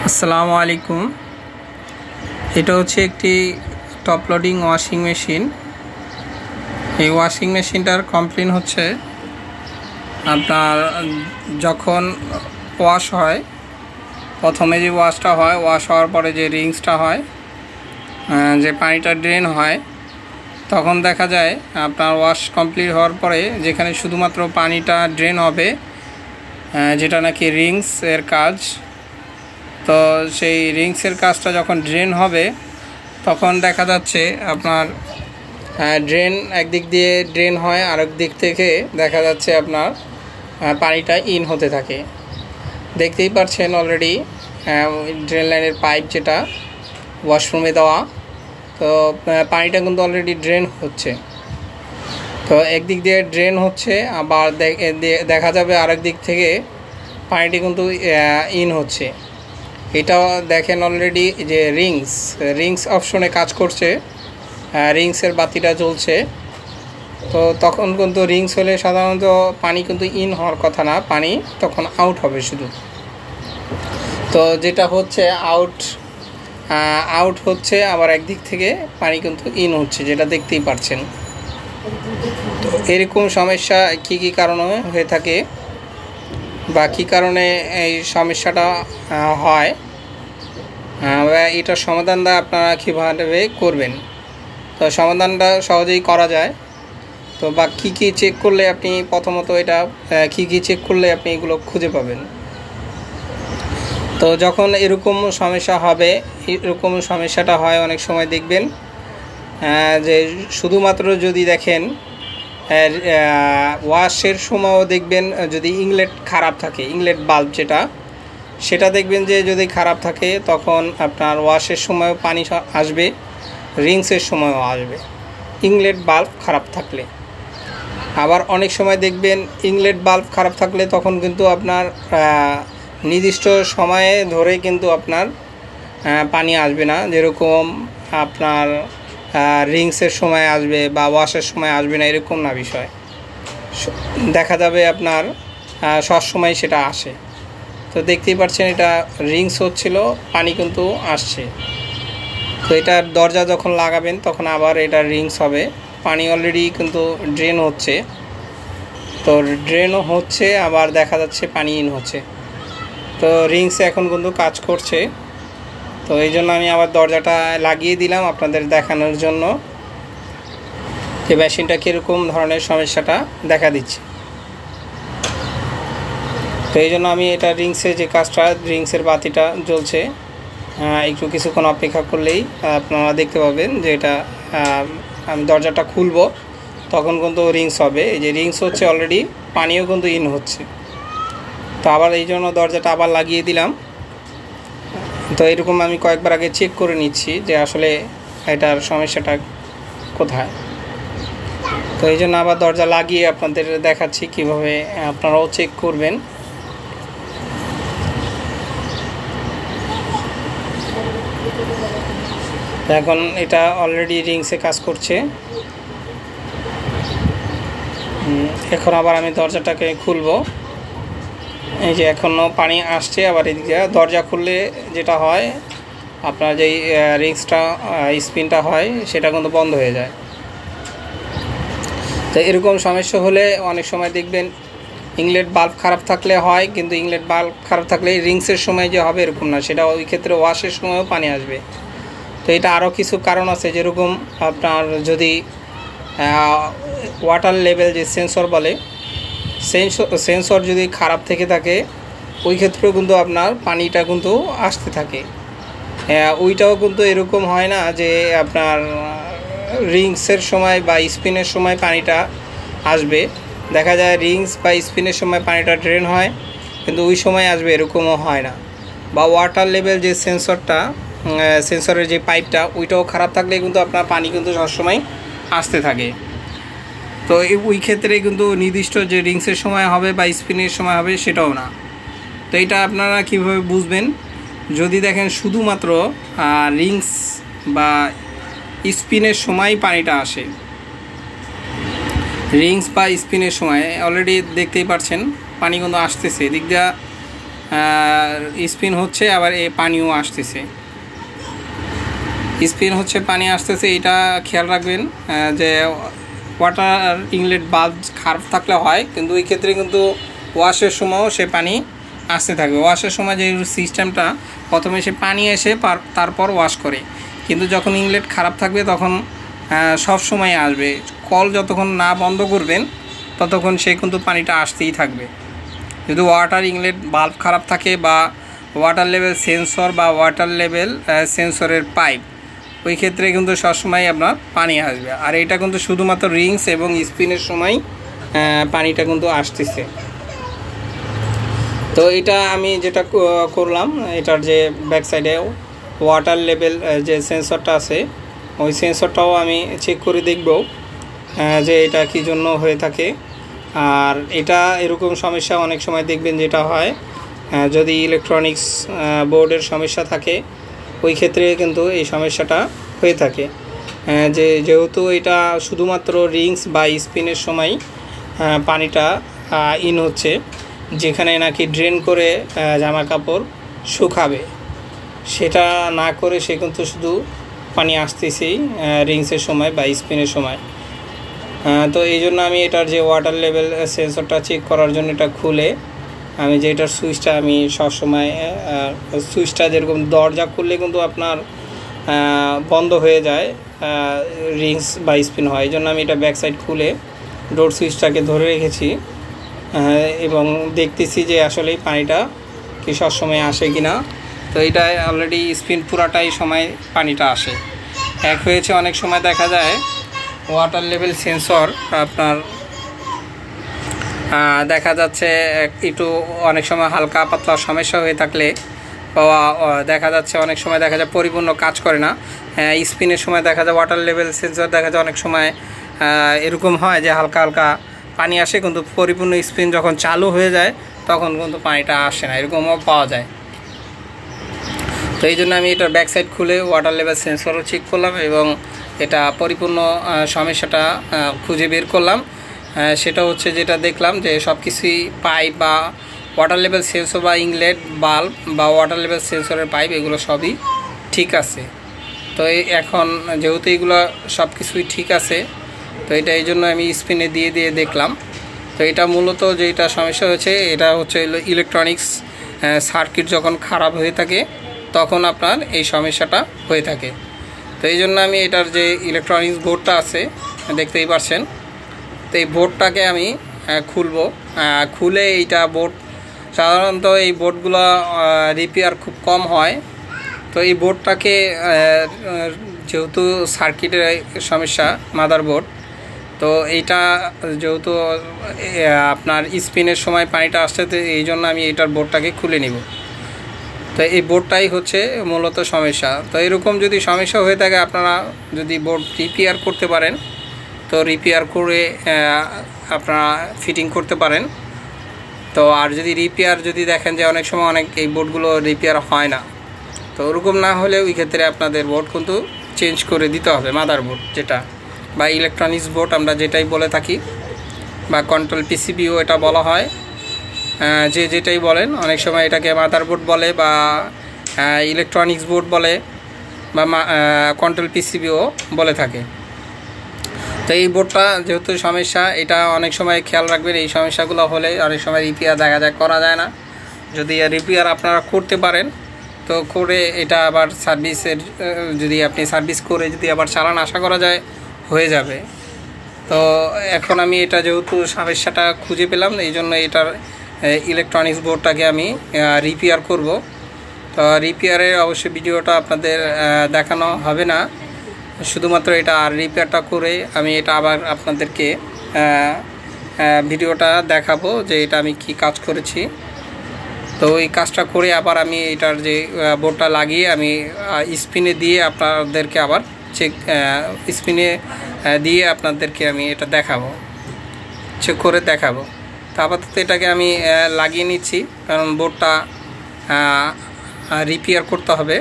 আসসালামু আলাইকুম। এটা হচ্ছে একটি টপ লোডিং ওয়াশিং মেশিন। এই ওয়াশিং মেশিনটার কমপ্লেন হচ্ছে আপনার যখন ওয়াশ হয়, প্রথমে যে ওয়াশটা হয়, ওয়াশ হওয়ার পরে যে রিংসটা হয়, যে পানিটা ড্রেন হয়, তখন দেখা যায় আপনার ওয়াশ কমপ্লিট হওয়ার পরে যেখানে শুধুমাত্র পানিটা ড্রেন হবে, যেটা নাকি রিংস এর কাজ। তো সেই রিংসের কাজটা যখন ড্রেন হবে তখন দেখা যাচ্ছে আপনার ড্রেন একদিক দিয়ে ড্রেন হয়, আরেক দিক থেকে দেখা যাচ্ছে আপনার পানিটা ইন হতে থাকে। দেখতেই পাচ্ছেন অলরেডি ড্রেন লাইনের পাইপ যেটা ওয়াশরুমে দেওয়া, তো পানিটা কিন্তু অলরেডি ড্রেন হচ্ছে। তো একদিক দিয়ে ড্রেন হচ্ছে, আবার দেখা যাবে আরেক দিক থেকে পানিটি কিন্তু ইন হচ্ছে। এটাও দেখেন অলরেডি যে রিংস অপশনে কাজ করছে, রিংসের বাতিটা জ্বলছে। তো তখন কিন্তু রিংস হলে সাধারণত পানি কিন্তু ইন হওয়ার কথা না, পানি তখন আউট হবে শুধু। তো যেটা হচ্ছে আউট হচ্ছে, আবার একদিক থেকে পানি কিন্তু ইন হচ্ছে, যেটা দেখতেই পাচ্ছেন। তো এরকম সমস্যা কি কারণে হয়ে থাকে বা কী কারণে এই সমস্যাটা হয়, এটার সমাধানটা আপনারা কীভাবে করবেন। তো সমাধানটা সহজেই করা যায়। তো বা কী চেক করলে আপনি প্রথমত এটা কী চেক করলে আপনি এগুলো খুঁজে পাবেন। তো যখন এরকম সমস্যা হবে, এরকম সমস্যাটা হয় অনেক সময় দেখবেন যে শুধুমাত্র যদি দেখেন ওয়াশের সময়ও দেখবেন যদি ইনলেট খারাপ থাকে, ইনলেট বাল্ব সেটা দেখবেন যে যদি খারাপ থাকে তখন আপনার ওয়াশের সময়ও পানি আসবে, রিংসের সময়ও আসবে, ইনলেট বাল্ব খারাপ থাকলে। আবার অনেক সময় দেখবেন ইনলেট বাল্ব খারাপ থাকলে তখন কিন্তু আপনার নির্দিষ্ট সময়ে ধরে কিন্তু আপনার পানি আসবে না, যেরকম আপনার রিংসের সময় আসবে বা ওয়াশের সময় আসবে না, এরকম না বিষয়। দেখা যাবে আপনার সব সময় সেটা আসে। তো দেখতেই পাচ্ছেন এটা রিংস হচ্ছিল, পানি কিন্তু আসছে। তো এটা দরজা যখন লাগাবেন তখন আবার এটা রিংস হবে, পানি অলরেডি কিন্তু ড্রেন হচ্ছে। তো ড্রেনও হচ্ছে, আবার দেখা যাচ্ছে পানি ইন হচ্ছে। তো রিংস এখন কিন্তু কাজ করছে। তো এই জন্য আমি আবার দরজাটা লাগিয়ে দিলাম আপনাদের দেখানোর জন্য যে মেশিনটা কীরকম ধরনের সমস্যাটা দেখা দিচ্ছে। তো এই জন্য আমি এটা রিংসের যে কাজটা, রিংসের বাতিটা জ্বলছে, একটু কিছুক্ষণ অপেক্ষা করলেই আপনারা দেখতে পাবেন যে এটা আমি দরজাটা খুলবো তখন কিন্তু রিংস হবে। এই যে রিংস হচ্ছে অলরেডি, পানিও কিন্তু ইন হচ্ছে। তো আবার এই জন্য দরজাটা আবার লাগিয়ে দিলাম। তো এরকম আমি কয়েকবার আগে চেক করে নিচ্ছি যে আসলে এটার সমস্যাটা কোথায়। তো এই জন্য আবার দরজা লাগিয়ে আপনাদের দেখাচ্ছি কিভাবে আপনারাও চেক করবেন। এখন এটা অলরেডি রিংসে কাজ করছে। এখন আবার আমি দরজাটাকে খুলবো। এই যে এখনও পানি আসছে, আবার এদিকে দরজা খুললে যেটা হয় আপনার যেই রিংসটা স্পিনটা হয় সেটা কিন্তু বন্ধ হয়ে যায়। তো এরকম সমস্যা হলে অনেক সময় দেখবেন ইনলেট বাল্ব খারাপ থাকলে হয়, কিন্তু ইনলেট বাল্ব খারাপ থাকলে রিংসের সময় যে হবে এরকম না, সেটা ওই ক্ষেত্রে ওয়াশের সময়ও পানি আসবে। তো এটা আরও কিছু কারণ আছে, যেরকম আপনার যদি ওয়াটার লেভেল যে সেন্সর বলে, সেন্সর যদি খারাপ থেকে থাকে ওই ক্ষেত্রেও কিন্তু আপনার পানিটা কিন্তু আসতে থাকে। ওইটাও কিন্তু এরকম হয় না যে আপনার রিংসের সময় বা স্পিনের সময় পানিটা আসবে। দেখা যায় রিংস বা স্পিনের সময় পানিটা ড্রেন হয়, কিন্তু ওই সময় আসবে এরকমও হয় না। বা ওয়াটার লেভেল যে সেন্সরের যে পাইপটা, ওইটাও খারাপ থাকলে কিন্তু আপনার পানি কিন্তু সবসময় আসতে থাকে। তো ওই ক্ষেত্রে কিন্তু নির্দিষ্ট যে রিংসের সময় হবে বা স্পিনের সময় হবে সেটাও না। তো এটা আপনারা কীভাবে বুঝবেন, যদি দেখেন শুধুমাত্র রিংস বা স্পিনের সময় পানিটা আসে, রিংস বা স্পিনের সময় অলরেডি দেখতেই পাচ্ছেন পানি কিন্তু আসতেছে, এদিক দিয়ে স্পিন হচ্ছে, আবার এই পানিও আসতেছে, স্পিন হচ্ছে পানি আসতেছে। এটা খেয়াল রাখবেন যে ওয়াটার ইনলেট বাল্ব খারাপ থাকলে হয়, কিন্তু ওই ক্ষেত্রে কিন্তু ওয়াশের সময়ও সে পানি আসতে থাকবে। ওয়াশের সময় যে সিস্টেমটা প্রথমে সে পানি এসে তারপর ওয়াশ করে, কিন্তু যখন ইনলেট খারাপ থাকবে তখন সব সময় আসবে। কল যতক্ষণ না বন্ধ করবেন ততক্ষণ সে কিন্তু পানিটা আসতেই থাকবে। যদি ওয়াটার ইনলেট বাল্ব খারাপ থাকে বা ওয়াটার লেভেল সেন্সর বা ওয়াটার লেভেল সেন্সরের পাইপ, ওই ক্ষেত্রে কিন্তু সবসময় আপনার পানি আসবে। আর এটা কিন্তু শুধুমাত্র রিংস এবং স্পিনের সময় পানিটা কিন্তু আসতেছে। তো এটা আমি যেটা করলাম, এটার যে ব্যাক সাইডে ওয়াটার লেভেল যে সেন্সরটা আছে, ওই সেন্সরটাও আমি চেক করে দেখব যে এটা কী জন্য হয়ে থাকে। আর এটা এরকম সমস্যা অনেক সময় দেখবেন যেটা হয়, যদি ইলেকট্রনিক্স বোর্ডের সমস্যা থাকে ওই ক্ষেত্রে কিন্তু এই সমস্যাটা হয়ে থাকে। যেহেতু এটা শুধুমাত্র রিংস বা স্পিনের সময় পানিটা ইন হচ্ছে, যেখানে নাকি ড্রেন করে জামা কাপড় শুকাবে, সেটা না করে সে কিন্তু শুধু পানি আসতেছেই রিংসের সময় বা স্পিনের সময়। তো এই জন্য আমি এটার যে ওয়াটার লেভেল সেন্সরটা চেক করার জন্য এটা খুলে আমি যে এটার সুইচটা আমি সবসময় সুইচটা যেরকম দরজা খুললে কিন্তু আপনার বন্ধ হয়ে যায়, রিংস বা স্পিন হয়, এই জন্য আমি এটা ব্যাক সাইড খুলে ডোর সুইচটাকে ধরে রেখেছি এবং দেখতেছি যে আসলেই পানিটা কি সবসময় আসে কি না। তো এটা অলরেডি স্পিন পুরাটাই সময় পানিটা আসে। এক হয়েছে অনেক সময় দেখা যায় ওয়াটার লেভেল সেন্সর আপনার দেখা যাচ্ছে একটু অনেক সময় হালকা পাতলা সমস্যা হয়ে থাকলে বা দেখা যাচ্ছে অনেক সময় দেখা যায় পরিপূর্ণ কাজ করে না। স্পিনের সময় দেখা যায় ওয়াটার লেভেল সেন্সর দেখা যায় অনেক সময় এরকম হয় যে হালকা হালকা পানি আসে, কিন্তু পরিপূর্ণ স্পিন যখন চালু হয়ে যায় তখন কিন্তু পানিটা আসে না, এরকমও পাওয়া যায়। তো এই জন্য আমি এটার ব্যাক সাইড খুলে ওয়াটার লেভেল সেন্সরও চেক করলাম এবং এটা পরিপূর্ণ সমস্যাটা খুঁজে বের করলাম। সেটা হচ্ছে যেটা দেখলাম যে সব কিছুই পাইপ বা ওয়াটার লেভেল সেন্সর বা ইনলেট বাল্ব বা ওয়াটার লেভেল সেন্সরের পাইপ এগুলো সবই ঠিক আছে। তো এখন যেহেতু এগুলো সব কিছুই ঠিক আছে, তো এটা এই জন্য আমি স্পিনে দিয়ে দেখলাম। তো এটা মূলত যেটা সমস্যা হয়েছে এটা হচ্ছে ইলেকট্রনিক্স সার্কিট যখন খারাপ হয়ে থাকে তখন আপনার এই সমস্যাটা হয়ে থাকে। তো এই জন্য আমি এটার যে ইলেকট্রনিক্স বোর্ডটা আছে দেখতেই পাচ্ছেন, তো এই বোর্ডটাকে আমি খুলবো। খুলে এইটা বোর্ড সাধারণত এই বোর্ডগুলো রিপেয়ার খুব কম হয়। তো এই বোর্ডটাকে যেহেতু সার্কিটের সমস্যা মাদারবোর্ড, তো এইটা যেহেতু আপনার স্পিনের সময় পানিটা আসছে, তো এই জন্য আমি এইটার বোর্ডটাকে খুলে নিব। তো এই বোর্ডটাই হচ্ছে মূলত সমস্যা। তো এরকম যদি সমস্যা হয়ে থাকে আপনারা যদি বোর্ড রিপেয়ার করতে পারেন তো রিপেয়ার করে আপনারা ফিটিং করতে পারেন। তো আর যদি রিপেয়ার যদি দেখেন যে অনেক সময় এই বোর্ডগুলো রিপেয়ার হয় না, তো ওরকম না হলে ওই ক্ষেত্রে আপনাদের বোর্ড কিন্তু চেঞ্জ করে দিতে হবে, মাদারবোর্ড যেটা বা ইলেকট্রনিক্স বোর্ড আমরা যেটাই বলে থাকি বা কন্ট্রোল পিসিবিও এটা বলা হয়, যেটাই বলেন অনেক সময় এটাকে মাদারবোর্ড বলে বা ইলেকট্রনিক্স বোর্ড বলে বা কন্ট্রোল পিসিবিও বলে থাকে। তো এই বোর্ডটা যেহেতু সমস্যা, এটা অনেক সময় খেয়াল রাখবেন, এই সমস্যাগুলো হলে অনেক সময় রিপেয়ার দেখা যায় করা যায় না। যদি রিপেয়ার আপনারা করতে পারেন তো করে এটা আবার সার্ভিসের যদি আপনি সার্ভিস করে যদি আবার চালান আশা করা যায় হয়ে যাবে। তো এখন আমি এটা যেহেতু সমস্যাটা খুঁজে পেলাম, এই জন্য এটার ইলেকট্রনিক্স বোর্ডটাকে আমি রিপেয়ার করব। তো রিপেয়ারের অবশ্যই ভিডিওটা আপনাদের দেখানো হবে না, শুধুমাত্র এটা আর রিপেয়ারটা করে আমি এটা আবার আপনাদেরকে ভিডিওটা দেখাবো যে এটা আমি কি কাজ করেছি। তো এই কাজটা করে আবার আমি এটার যে বোর্ডটা লাগিয়ে আমি স্পিনে দিয়ে আপনাদেরকে আবার স্পিনে দিয়ে আপনাদেরকে আমি এটা দেখাবো, চেক করে দেখাবো। তো আপাতত এটাকে আমি লাগিয়ে নিচ্ছি কারণ বোর্ডটা রিপেয়ার করতে হবে।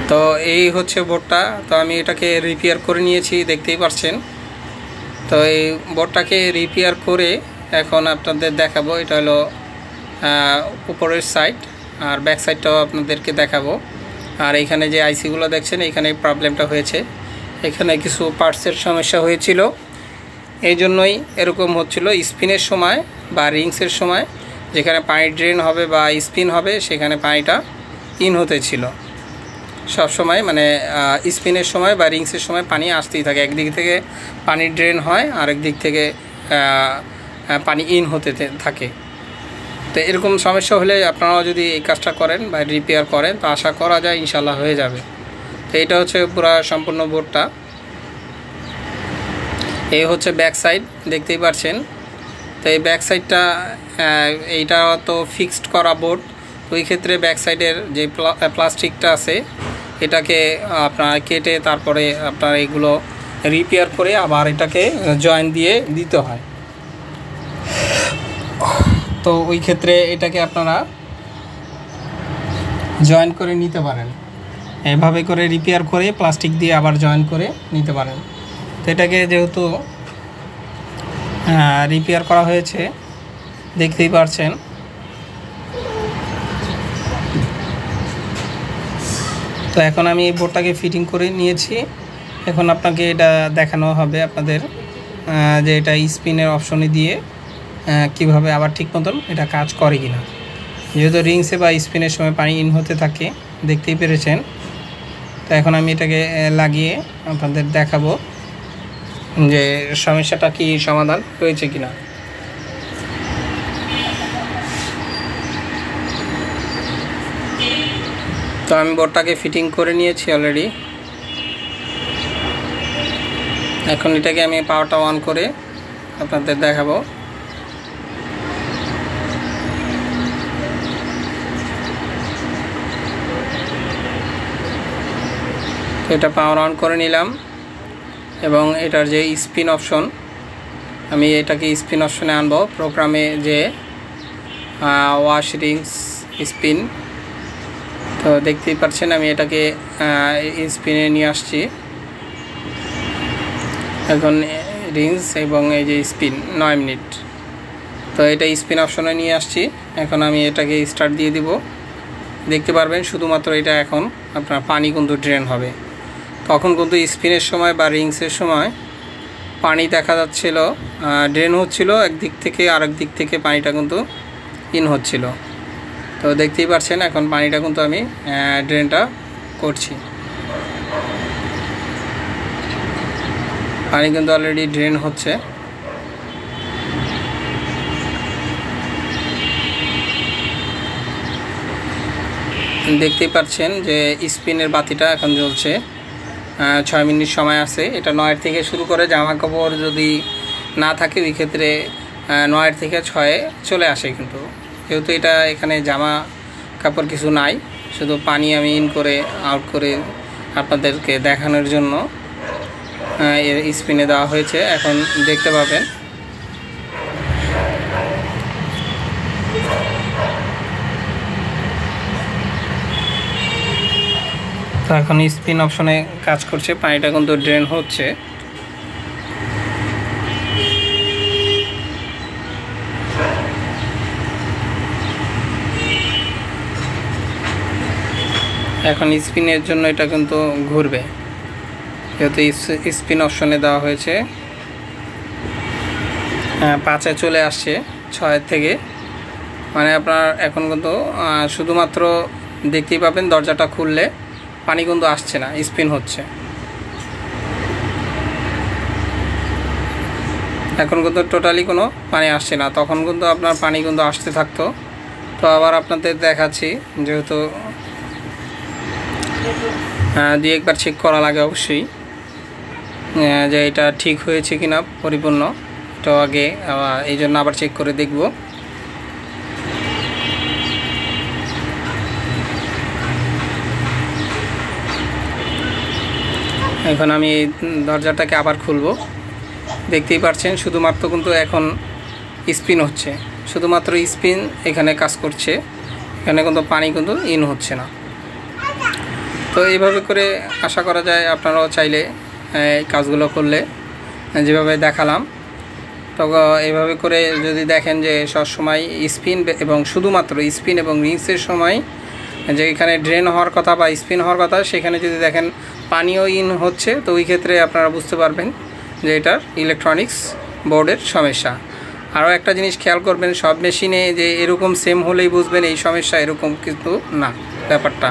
তো এই হচ্ছে বোর্ডটা, তো আমি এটাকে রিপেয়ার করে নিয়েছি দেখতেই পাচ্ছেন। তো এই বোর্ডটাকে রিপেয়ার করে এখন আপনাদের দেখাবো। এটা হলো উপরের সাইড, আর ব্যাক সাইডটাও আপনাদেরকে দেখাবো। আর এখানে যে আইসিগুলো দেখছেন এখানে প্রবলেমটা হয়েছে, এখানে কিছু পার্টসের সমস্যা হয়েছিল, এই জন্যই এরকম হচ্ছিল। স্পিনের সময় বা রিংসের সময় যেখানে পানি ড্রেন হবে বা স্পিন হবে সেখানে পানিটা ইন হতে ছিল সব সময়, মানে স্পিনের সময় বা রিংসের সময় পানি আসতেই থাকে, একদিক থেকে পানি ড্রেন হয় আরেক দিক থেকে পানি ইন হতে থাকে। তো এরকম সমস্যা হলে আপনারাও যদি এই কাজটা করেন বা রিপেয়ার করেন তো আশা করা যায় ইনশাল্লাহ হয়ে যাবে। তো এটা হচ্ছে পুরো সম্পূর্ণ বোর্ডটা। এই হচ্ছে ব্যাক সাইড, দেখতেই পাচ্ছেন। তো এই ব্যাক সাইডটা এইটা তো ফিক্সড করা বোর্ড, ওই ক্ষেত্রে ব্যাক সাইডের যে প্লাস্টিকটা আছে এটাকে আপনার কেটে তারপরে আপনার এগুলো রিপেয়ার করে আবার এটাকে জয়েন দিয়ে দিতে হয়। তো ওই ক্ষেত্রে এটাকে আপনারা জয়েন করে নিতে পারেন, এভাবে করে রিপেয়ার করে প্লাস্টিক দিয়ে আবার জয়েন করে নিতে পারেন। তো এটাকে যেহেতু রিপেয়ার করা হয়েছে দেখতেই পাচ্ছেন। তো এখন আমি এই বোর্ডটাকে ফিটিং করে নিয়েছি, এখন আপনাকে এটা দেখানো হবে আপনাদের যে এটা স্পিনের অপশনে দিয়ে কিভাবে আবার ঠিক মতন এটা কাজ করে কিনা। যেহেতু রিংসে বা স্পিনের সময় পানি ইন হতে থাকে দেখতেই পেরেছেন। তো এখন আমি এটাকে লাগিয়ে আপনাদের দেখাবো যে সমস্যাটা কি সমাধান হয়েছে কিনা। তো আমি বোর্ডটাকে ফিটিং করে নিয়েছি অলরেডি। এখন এটাকে আমি পাওয়ারটা অন করে আপনাদের দেখাবো। তো এটা পাওয়ার অন করে নিলাম এবং এটার যে স্পিন অপশন, আমি এটাকে স্পিন অপশনে আনবো। প্রোগ্রামে যে ওয়াশ রিংস স্পিন, তো দেখতেই পাচ্ছেন আমি এটাকে স্পিনে নিয়ে আসছি। এখন রিংস এবং এই যে স্পিন 9 মিনিট, তো এটা স্পিন অপশনে নিয়ে আসছি। এখন আমি এটাকে স্টার্ট দিয়ে দিব, দেখতে পারবেন শুধুমাত্র এটা এখন আপনার পানি কিন্তু ড্রেন হবে। তখন কিন্তু স্পিনের সময় বা রিংসের সময় পানি দেখা যাচ্ছিল ড্রেন হচ্ছিল একদিক থেকে আরেক দিক থেকে পানিটা কিন্তু ইন হচ্ছিল। তো দেখতেই পাচ্ছেন এখন পানিটা কিন্তু আমি ড্রেনটা করছি, পানি কিন্তু অলরেডি ড্রেন হচ্ছে। দেখতেই পাচ্ছেন যে স্পিনের বাতিটা এখন জ্বলছে, 6 মিনিট সময় আছে। এটা 9 থেকে শুরু করে, জামা কাপড় যদি না থাকে ওই ক্ষেত্রে 9 থেকে 6 চলে আসে। কিন্তু যেহেতু এটা এখানে জামা কাপড় কিছু নাই, শুধু পানি আমি ইন করে আউট করে আপনাদেরকে দেখানোর জন্য স্পিনে দেওয়া হয়েছে। এখন দেখতে পাবেন তো এখন স্পিন অপশনে কাজ করছে, পানিটা কিন্তু ড্রেন হচ্ছে। এখন স্পিনের জন্য এটা কিন্তু ঘুরবে, যেহেতু স্পিন অপশনে দেওয়া হয়েছে। 5-এ চলে আসছে 6 থেকে, মানে আপনার এখন কিন্তু শুধুমাত্র দেখতেই পাবেন দরজাটা খুললে পানি কিন্তু আসছে না, স্পিন হচ্ছে। এখন কিন্তু টোটালি কোনো পানি আসছে না, তখন কিন্তু আপনার পানি কিন্তু আসতে থাকতো। তো আবার আপনাদের দেখাচ্ছি, যেহেতু 2-1বার চেক করা লাগে অবশ্যই যে এটা ঠিক হয়েছে কিনা পরিপূর্ণ, তো আগে এই জন্য আবার চেক করে দেখব। এখন আমি এই দরজাটাকে আবার খুলব, দেখতেই পাচ্ছেন শুধুমাত্র কিন্তু এখন স্পিন হচ্ছে, শুধুমাত্র স্পিন এখানে কাজ করছে, এখানে কিন্তু পানি কিন্তু ইন হচ্ছে না। তো এইভাবে করে আশা করা যায় আপনারাও চাইলে এই কাজগুলো করলে যেভাবে দেখালাম তো এইভাবে করে যদি দেখেন যে সবসময় স্পিন এবং শুধুমাত্র স্পিন এবং রিংসের সময় যে এখানে ড্রেন হওয়ার কথা বা স্পিন হওয়ার কথা, সেখানে যদি দেখেন পানিও ইন হচ্ছে, তো ওই ক্ষেত্রে আপনারা বুঝতে পারবেন যে এটার ইলেকট্রনিক্স বোর্ডের সমস্যা। আরও একটা জিনিস খেয়াল করবেন, সব মেশিনে যে এরকম সেম হলেই বুঝবেন এই সমস্যা, এরকম কিন্তু না ব্যাপারটা।